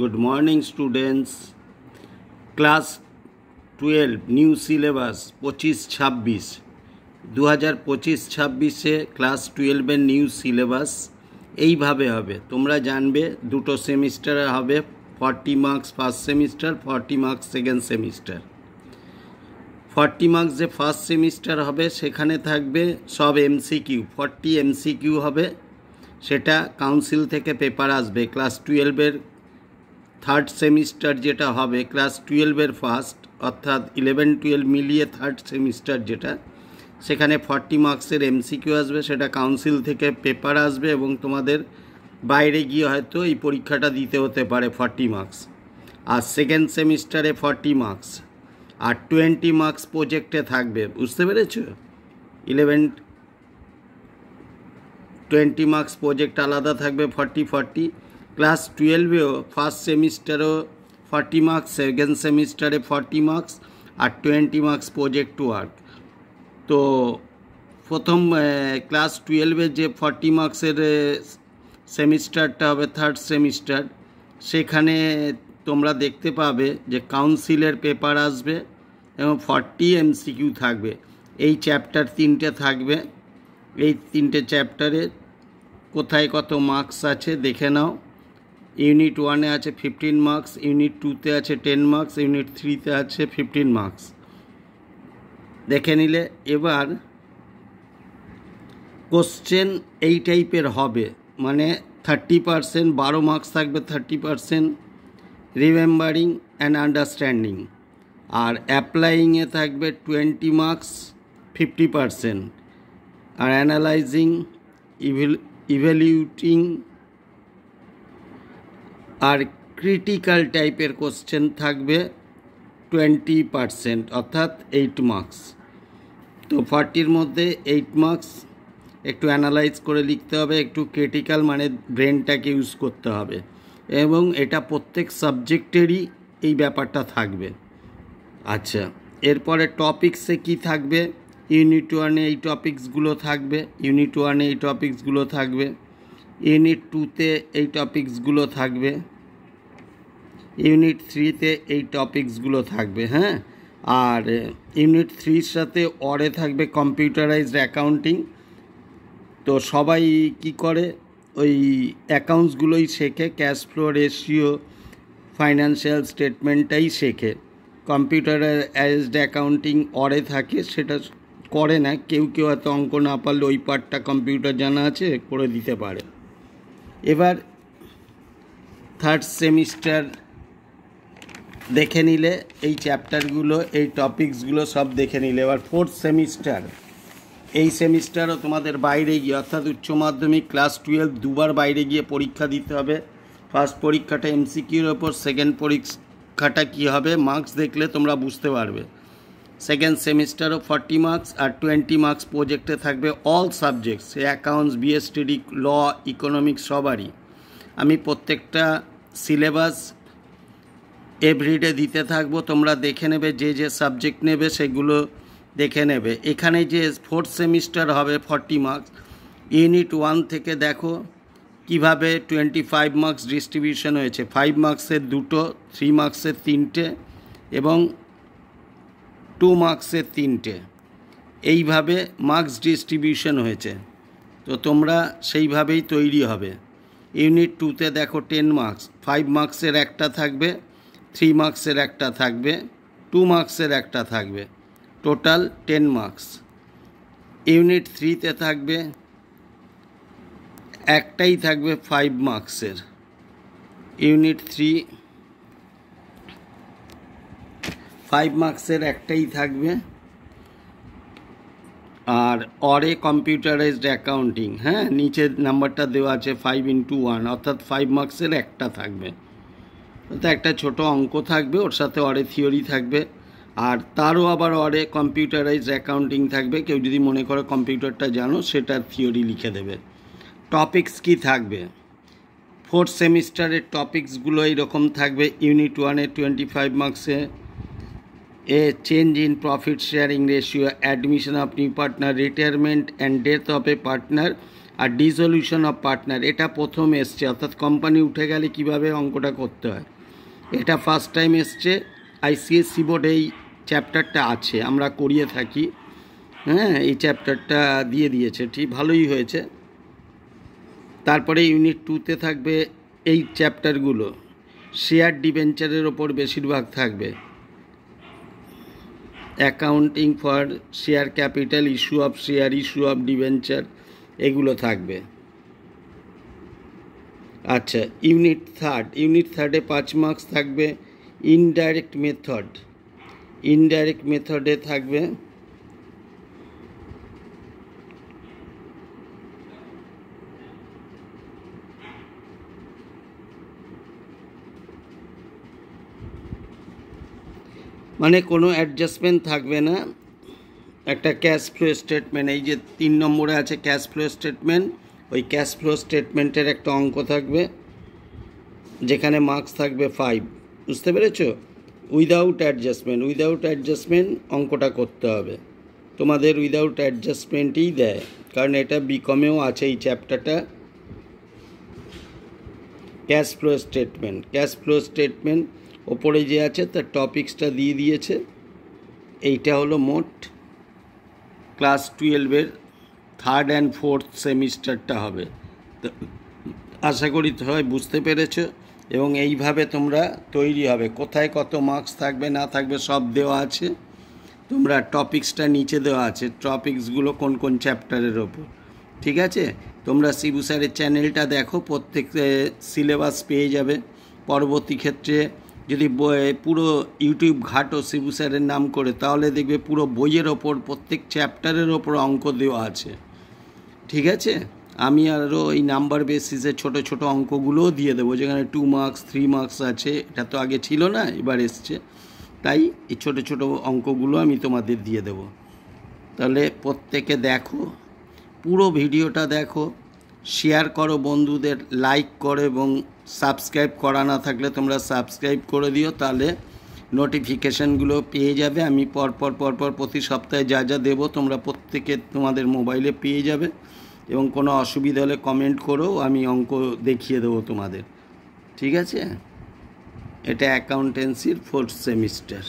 Good morning, students. Class 12 new syllabus 25-26 2025-26-এ class 12-এর new syllabus এইভাবে হবে। তোমরা জানবে দুটো সেমিস্টারে হবে 40 marks first semester, 40 marks second semester. 40 marks যে ফার্স্ট সেমিস্টার হবে সেখানে থাকবে সব এমসিকিউ, 40 এমসিকিউ হবে। সেটা কাউন্সিল থেকে পেপার আসবে। ক্লাস 12-এর থার্ড সেমিস্টার যেটা হবে ক্লাস 12-এর ফার্স্ট, অর্থাৎ 11-12 মিলিয়ে থার্ড সেমিস্টার যেটা, সেখানে 40 মার্কসের এমসিকিউ আসবে। সেটা কাউন্সিল থেকে পেপার আসবে এবং তোমাদের বাইরে গিয়ে হয়তো এই পরীক্ষাটা দিতে হতে পারে 40 মার্কস। আর সেকেন্ড সেমিস্টারে 40 মার্কস আর 20 মার্কস প্রজেক্টে থাকবে। বুঝতে পেরেছো? 20 মার্কস প্রজেক্ট আলাদা থাকবে 40। ক্লাস 12-এও ফার্স্ট সেমিস্টারও 40 মার্কস, সেকেন্ড সেমিস্টারে 40 মার্কস আর 20 মার্কস প্রজেক্ট ওয়ার্ক। তো প্রথম ক্লাস 12-এর যে 40 মার্কসের সেমিস্টারটা হবে থার্ড সেমিস্টার, সেখানে তোমরা দেখতে পাবে যে কাউন্সিলের পেপার আসবে এবং 40 এমসিকিউ থাকবে। এই চ্যাপ্টার 3টে থাকবে। এই 3টে চ্যাপ্টারে কোথায় কত মার্কস আছে দেখে নাও। ইউনিট 1-এ আছে 15 মার্কস, ইউনিট 2-তে আছে 10 মার্কস, ইউনিট 3-তে আছে 15 মার্কস। দেখে নিলে এবার কোশ্চেন এই টাইপের হবে, মানে 30% 12 মার্কস থাকবে, 30% রিমেম্বারিং অ্যান্ড আন্ডারস্ট্যান্ডিং, আর অ্যাপ্লাইংয়ে থাকবে 20 মার্কস 50%, আর অ্যানালাইজিং ইভ্যালুয়েটিং আর ক্রিটিক্যাল টাইপের কোশ্চেন থাকবে 20%, অর্থাৎ 8 মার্কস। তো 40-র মধ্যে 8 মার্কস একটু অ্যানালাইজ করে লিখতে হবে, একটু ক্রিটিক্যাল মানে ব্রেনটাকে ইউজ করতে হবে, এবং এটা প্রত্যেক সাবজেক্টেরই এই ব্যাপারটা থাকবে। আচ্ছা, এরপরে টপিক্সে কি থাকবে? ইউনিট 1-এ এই টপিক্সগুলো থাকবে, ইউনিট 1-এ এই টপিক্সগুলো থাকবে, ইউনিট 2-তে এই টপিক্সগুলো থাকবে, ইউনিট 3-তে এই টপিক্সগুলো থাকবে। হ্যাঁ, আর ইউনিট 3-র সাথে অরে থাকবে কম্পিউটারাইজড অ্যাকাউন্টিং। তো সবাই কি করে ওই অ্যাকাউন্টসগুলোই শেখে, ক্যাশ ফ্লো, রেশিও, ফাইন্যান্সিয়াল স্টেটমেন্টটাই শেখে। কম্পিউটারাইজড অ্যাকাউন্টিং অরে থাকে, সেটা করে না। কেউ হয়তো অঙ্ক না পারলে ওই পার্টটা কম্পিউটার জানা আছে করে দিতে পারে। এবার থার্ড সেমিস্টার দেখে নিলে এই চ্যাপ্টারগুলো, এই টপিকসগুলো সব দেখে নিলে। এবার ফোর্থ সেমিস্টার, এই সেমিস্টারও তোমাদের বাইরে গিয়ে, অর্থাৎ উচ্চ মাধ্যমিক ক্লাস 12 দুবার বাইরে গিয়ে পরীক্ষা দিতে হবে। ফার্স্ট পরীক্ষাটা এমসিকিউর ওপর, সেকেন্ড পরীক্ষাটা কী হবে মার্কস দেখলে তোমরা বুঝতে পারবে। সেকেন্ড সেমিস্টারও 40 মার্কস আর 20 মার্কস প্রজেক্টে থাকবে অল সাবজেক্টস, অ্যাকাউন্টস, বিএসটিডি, ল, ইকোনমিক্স সবারই। আমি প্রত্যেকটা সিলেবাস এভরিডে দিতে থাকবো, তোমরা দেখে নেবে, যে সাবজেক্ট নেবে সেগুলো দেখে নেবে। এখানে যে ফোর্থ সেমিস্টার হবে 40 মার্কস, ইউনিট 1 থেকে দেখো কিভাবে 25 মার্কস ডিস্ট্রিবিউশন হয়েছে। 5 মার্কসের 2টো, 3 মার্কসের 3টে এবং 2 মার্কসের 3টে, এইভাবে মার্কস ডিস্ট্রিবিউশন হয়েছে। তো তোমরা সেইভাবেই তৈরি হবে। ইউনিট 2-তে দেখো 10 মার্কস, 5 মার্কসের একটা থাকবে, 3 মার্কসের একটা থাকবে, 2 মার্কসের একটা থাকবে, টোটাল 10 মার্কস। ইউনিট 3-তে থাকবে একটাই থাকবে 5 মার্কসের। ইউনিট 3 5 মার্কসের একটাই থাকবে। আর অরে কম্পিউটারাইজড অ্যাকাউন্টিং, হ্যাঁ, নিচের নাম্বারটা দেওয়া আছে 5x1, অর্থাৎ 5 মার্কসের একটা থাকবে। তো একটা ছোট অঙ্ক থাকবে, ওর সাথে অরে থিওরি থাকবে, আর তারও আবার অরে কম্পিউটারাইজড অ্যাকাউন্টিং থাকবে। কেউ যদি মনে করে কম্পিউটারটা জানো, সেটার থিওরি লিখে দেবে। টপিক্স কি থাকবে? ফোর্থ সেমিস্টারের টপিক্সগুলো এইরকম থাকবে। ইউনিট 1-এ 25 মার্কসে a change in profit sharing ratio, admission of new partner, retirement and death of a partner, আর ডিসলিউশন অফ পার্টনার এটা প্রথম এসছে, অর্থাৎ কোম্পানি উঠে গেলে কিভাবে অঙ্কটা করতে হয়, এটা ফার্স্ট টাইম এসছে। আইসিএসসি বোর্ডে এই চ্যাপ্টারটা আছে, আমরা করিয়ে থাকি। হ্যাঁ, এই চ্যাপ্টারটা দিয়ে দিয়েছে, ঠিক ভালোই হয়েছে। তারপরে ইউনিট 2-তে থাকবে এই চ্যাপ্টারগুলো, শেয়ার ডিবেঞ্চারের ওপর বেশিরভাগ থাকবে, accounting for share capital, issue of share, issue of debenture, এগুলো থাকবে। আচ্ছা, ইউনিট 3-এ 5 মার্কস থাকবে ইনডাইরেক্ট মেথড। ইনডাইরেক্ট মেথডে থাকবে মানে কোনো অ্যাডজাস্টমেন্ট থাকবে না, একটা ক্যাশ ফ্লো স্টেটমেন্ট, এই যে 3 নম্বরে আছে ক্যাশ ফ্লো স্টেটমেন্ট, ওই ক্যাশ ফ্লো স্টেটমেন্টের একটা অঙ্ক থাকবে যেখানে মার্কস থাকবে 5। বুঝতে পেরেছো? উইদাউট অ্যাডজাস্টমেন্ট অঙ্কটা করতে হবে তোমাদের, উইদাউট অ্যাডজাস্টমেন্টই দেয়, কারণ এটা বিকমেও আছে এই চ্যাপ্টারটা। ক্যাশ ফ্লো স্টেটমেন্ট ওপরে যে আছে তার টপিক্সটা দিয়ে দিয়েছে। এইটা হলো মোট ক্লাস 12-এর 3rd and 4th সেমিস্টারটা হবে। তো আশা করি সবাই বুঝতে পেরেছো, এবং এইভাবে তোমরা তৈরি হবে। কোথায় কত মার্কস থাকবে না থাকবে সব দেওয়া আছে, তোমরা টপিক্সটা নিচে দেওয়া আছে, টপিক্সগুলো কোন কোন চ্যাপ্টারের ওপর। ঠিক আছে, তোমরা শিবু স্যারের চ্যানেলটা দেখো, প্রত্যেক সিলেবাস পেয়ে যাবে। পরবর্তী ক্ষেত্রে যদি পুরো ইউটিউব ঘাটো শিবু স্যারের নাম করে, তাহলে দেখবে পুরো বইয়ের ওপর প্রত্যেক চ্যাপ্টারের ওপর অঙ্ক দেওয়া আছে। ঠিক আছে, আমি আরও এই নাম্বার বেসিসে ছোট ছোট অঙ্কগুলোও দিয়ে দেবো, যেখানে 2 মার্কস 3 মার্কস আছে। এটা তো আগে ছিল না, এবার এসছে, তাই এই ছোট ছোট অঙ্কগুলো আমি তোমাদের দিয়ে দেব। তাহলে প্রত্যেকে দেখো, পুরো ভিডিওটা দেখো, শেয়ার করো বন্ধুদের, লাইক করো, এবং সাবস্ক্রাইব করা না থাকলে তোমরা সাবস্ক্রাইব করে দিও, তাহলে নোটিফিকেশানগুলো পেয়ে যাবে। আমি পরপর প্রতি সপ্তাহে যা যা দেবো তোমরা প্রত্যেকে তোমাদের মোবাইলে পেয়ে যাবে। এবং কোনো অসুবিধা হলে কমেন্ট করো, আমি অঙ্ক দেখিয়ে দেবো তোমাদের। ঠিক আছে, এটা অ্যাকাউন্টেন্সির 4th সেমিস্টার।